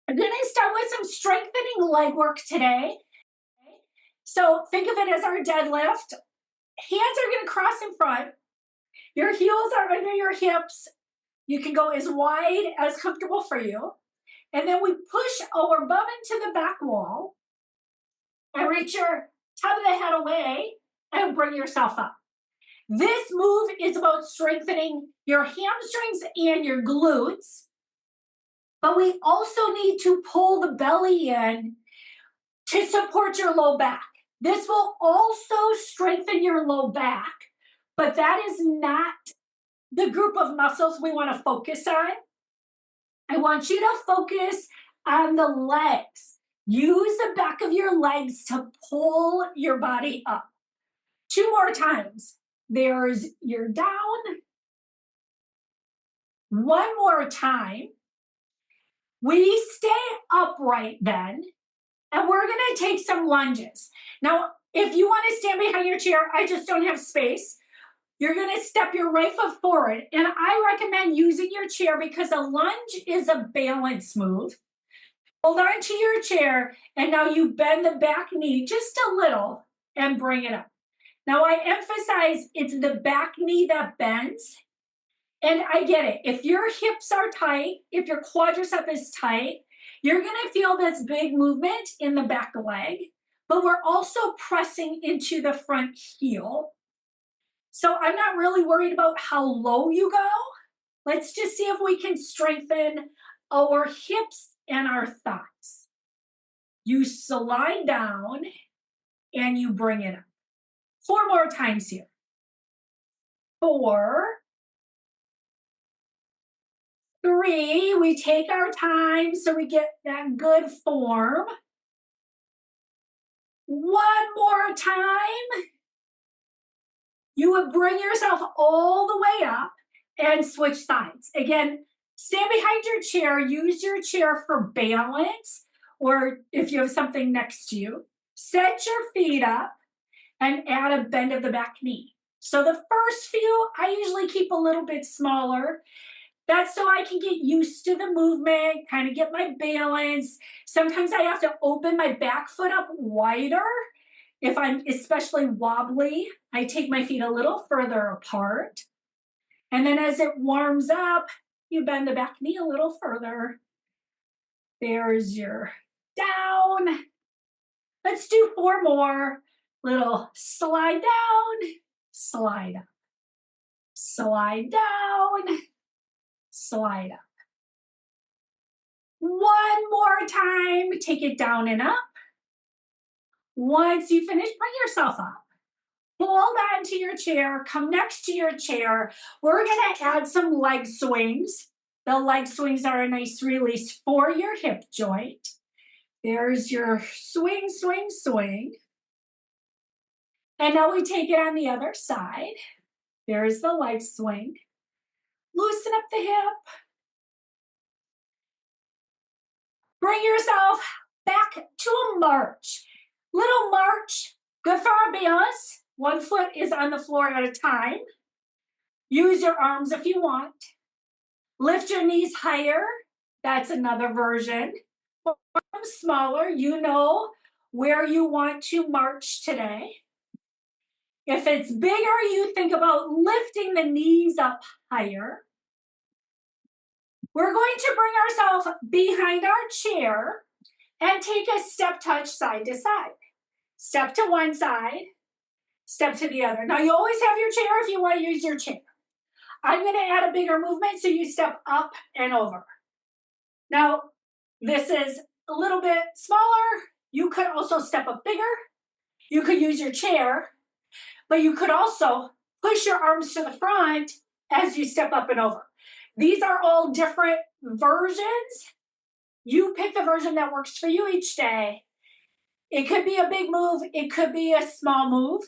I'm going to start with some strengthening leg work today. So think of it as our deadlift. Hands are going to cross in front. Your heels are under your hips. You can go as wide as comfortable for you. And then we push our bum into the back wall and reach your top of the head away and bring yourself up. This move is about strengthening your hamstrings and your glutes. But we also need to pull the belly in to support your low back. This will also strengthen your low back, but that is not the group of muscles we want to focus on. I want you to focus on the legs. Use the back of your legs to pull your body up. 2 more times. There's your down. 1 more time. We stay upright then, and we're going to take some lunges. Now, if you want to stand behind your chair, I just don't have space. You're going to step your right foot forward, and I recommend using your chair because a lunge is a balance move. Hold on to your chair, and now you bend the back knee just a little and bring it up. Now, I emphasize it's the back knee that bends. And I get it. If your hips are tight, if your quadricep is tight, you're going to feel this big movement in the back leg, but we're also pressing into the front heel. So I'm not really worried about how low you go. Let's just see if we can strengthen our hips and our thighs. You slide down and you bring it up. 4 more times here. 4, 3, we take our time so we get that good form. 1 more time. You would bring yourself all the way up and switch sides. Again, stand behind your chair. Use your chair for balance, or if you have something next to you, set your feet up and add a bend of the back knee. So the first few, I usually keep a little bit smaller. That's so I can get used to the movement, kind of get my balance. Sometimes I have to open my back foot up wider. If I'm especially wobbly, I take my feet a little further apart. And then as it warms up, you bend the back knee a little further. There's your down. Let's do 4 more. Little slide down, slide up. Slide down, slide up. 1 more time, take it down and up. Once you finish, bring yourself up. Hold on to your chair, come next to your chair. We're going to add some leg swings. The leg swings are a nice release for your hip joint. There's your swing, swing, swing. And now we take it on the other side. There's the leg swing. Loosen up the hip. Bring yourself back to a march. Little march, good for our balance. 1 foot is on the floor at a time. Use your arms if you want. Lift your knees higher. That's another version. Arms smaller. You know where you want to march today. If it's bigger, you think about lifting the knees up higher. We're going to bring ourselves behind our chair and take a step touch side to side. Step to one side, step to the other. Now, you always have your chair if you want to use your chair. I'm going to add a bigger movement, so you step up and over. Now, this is a little bit smaller. You could also step up bigger. You could use your chair, but you could also push your arms to the front as you step up and over. These are all different versions. You pick the version that works for you each day. It could be a big move. It could be a small move.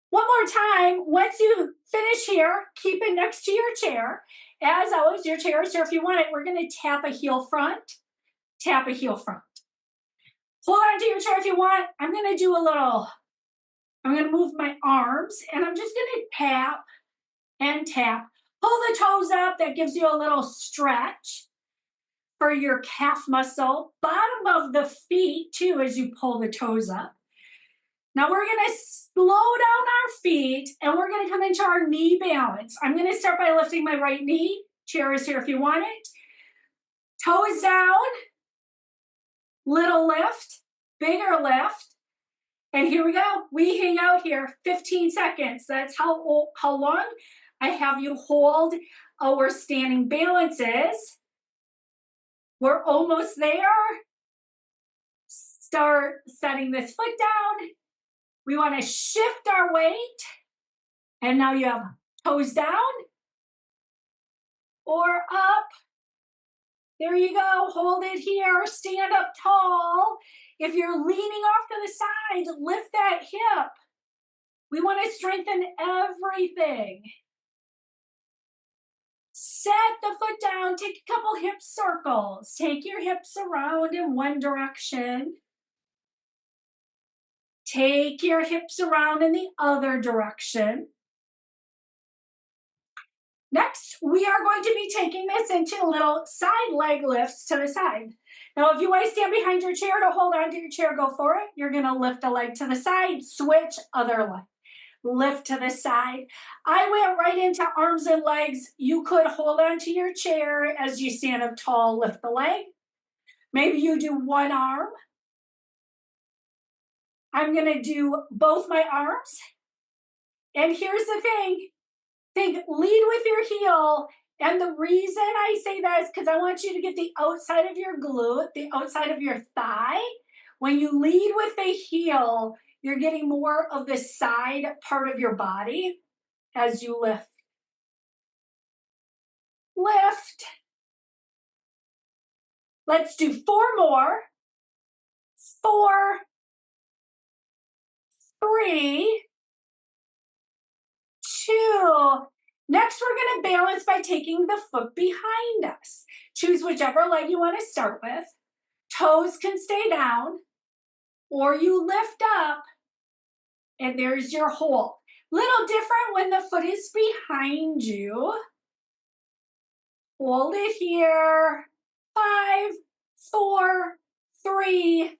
One more time. Once you finish here, keep it next to your chair. As always, your chair is here if you want it. We're going to tap a heel front, tap a heel front. Hold on to your chair if you want. I'm going to move my arms, and I'm just going to tap and tap. Pull the toes up. That gives you a little stretch for your calf muscle. Bottom of the feet too as you pull the toes up. Now we're going to slow down our feet and we're going to come into our knee balance. I'm going to start by lifting my right knee. Chair is here if you want it. Toes down. Little lift. Bigger lift. And here we go. We hang out here 15 seconds. That's how long I have you hold our standing balances. We're almost there. Start setting this foot down. We want to shift our weight. And now you have toes down or up. There you go. Hold it here. Stand up tall. If you're leaning off to the side, lift that hip. We want to strengthen everything. Set the foot down. Take a couple hip circles. Take your hips around in one direction. Take your hips around in the other direction. Next, we are going to be taking this into little side leg lifts to the side. Now, if you want to stand behind your chair to hold on to your chair, go for it. You're going to lift a leg to the side, switch other leg. Lift to the side. I went right into arms and legs. You could hold on to your chair as you stand up tall, lift the leg. Maybe you do one arm. I'm going to do both my arms. And here's the thing. Lead with your heel. And the reason I say that is because I want you to get the outside of your glute, the outside of your thigh. When you lead with the heel, you're getting more of the side part of your body as you lift. Lift. Let's do 4 more. 4, 3, 2. Next, we're going to balance by taking the foot behind us. Choose whichever leg you want to start with. Toes can stay down, or you lift up, and there's your hold. Little different when the foot is behind you. Hold it here. 5, 4, 3,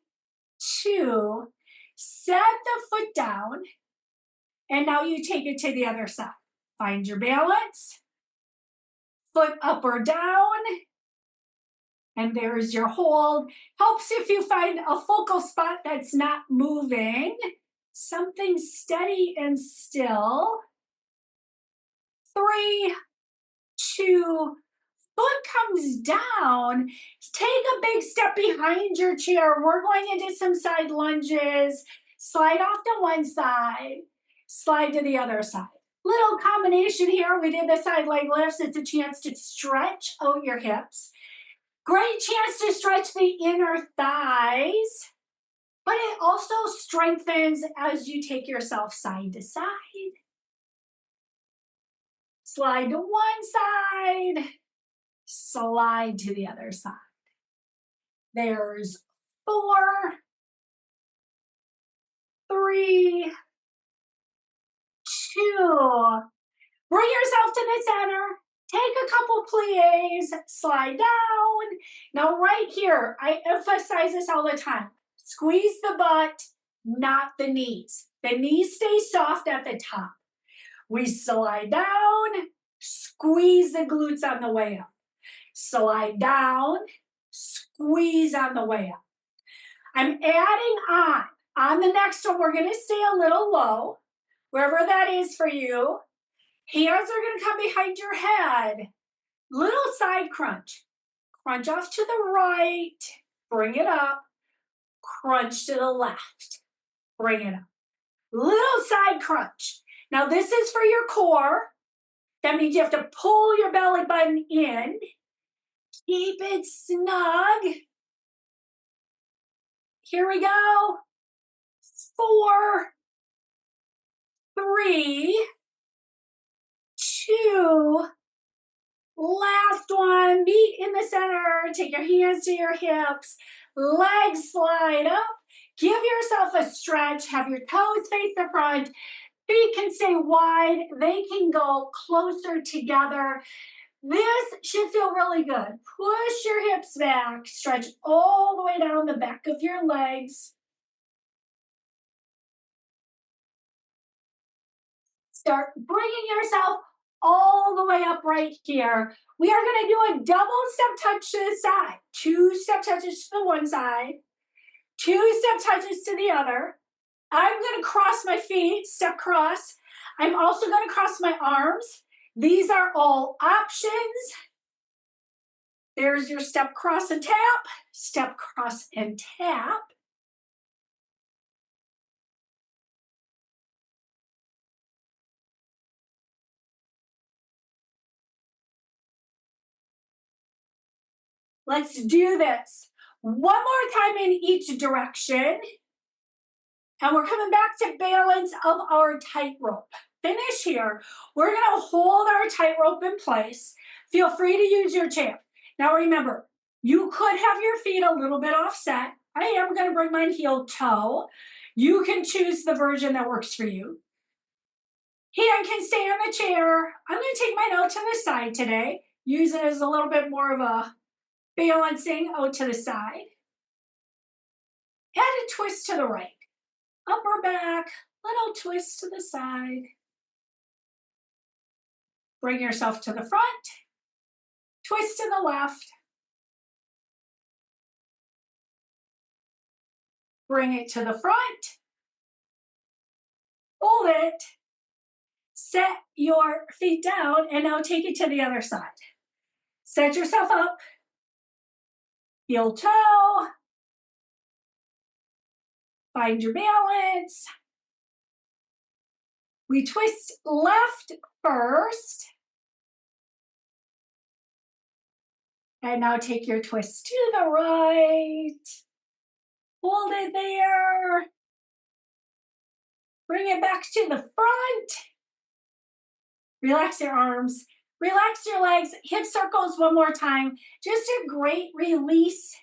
2. Set the foot down, and now you take it to the other side. Find your balance. Foot up or down. And there's your hold. Helps if you find a focal spot that's not moving. Something steady and still. 3, 2, foot comes down. Take a big step behind your chair. We're going into some side lunges. Slide off to one side. Slide to the other side. Little combination here. We did the side leg lifts. It's a chance to stretch out your hips. Great chance to stretch the inner thighs. But it also strengthens as you take yourself side to side. Slide to one side. Slide to the other side. There's 4, 3, 2. Bring yourself to the center. Take a couple plies. Slide down. Now right here, I emphasize this all the time. Squeeze the butt, not the knees. The knees stay soft at the top. We slide down. Squeeze the glutes on the way up. Slide down. Squeeze on the way up. I'm adding on. On the next one, we're going to stay a little low. Wherever that is for you. Hands are going to come behind your head. Little side crunch. Crunch off to the right. Bring it up. Crunch to the left. Bring it up. Little side crunch. Now this is for your core. That means you have to pull your belly button in. Keep it snug. Here we go. 4, 3, 2. Last one. Meet in the center. Take your hands to your hips. Legs slide up. Give yourself a stretch. Have your toes face the front. Feet can stay wide. They can go closer together. This should feel really good. Push your hips back. Stretch all the way down the back of your legs. Start bringing yourself all the way up right here. We are going to do a double step touch to the side. 2 step touches to the one side. 2 step touches to the other. I'm going to cross my feet, step cross. I'm also going to cross my arms. These are all options. There's your step cross and tap, step cross and tap. Let's do this. One more time in each direction. And we're coming back to balance of our tightrope. Finish here. We're going to hold our tightrope in place. Feel free to use your chair. Now remember, you could have your feet a little bit offset. I am going to bring mine heel toe. You can choose the version that works for you. Hand can stay on the chair. I'm going to take mine out to the side today. Use it as a little bit more of a balancing out to the side. Add a twist to the right. Upper back, little twist to the side. Bring yourself to the front. Twist to the left. Bring it to the front. Hold it. Set your feet down and now take it to the other side. Set yourself up. Heel toe. Find your balance. We twist left first. And now take your twist to the right. Hold it there. Bring it back to the front. Relax your arms. Relax your legs. Hip circles one more time. Just a great release.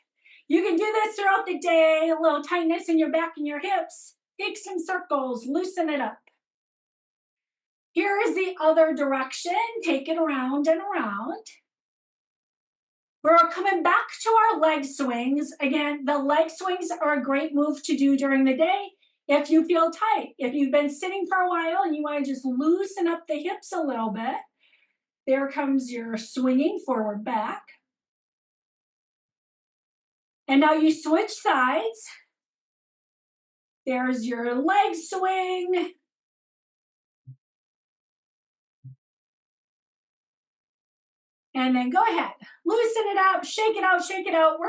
You can do this throughout the day. A little tightness in your back and your hips. Take some circles. Loosen it up. Here is the other direction. Take it around and around. We're coming back to our leg swings. Again, the leg swings are a great move to do during the day if you feel tight. If you've been sitting for a while and you want to just loosen up the hips a little bit, there comes your swinging forward back. And now you switch sides. There's your leg swing. And then go ahead, loosen it up, shake it out, shake it out. We're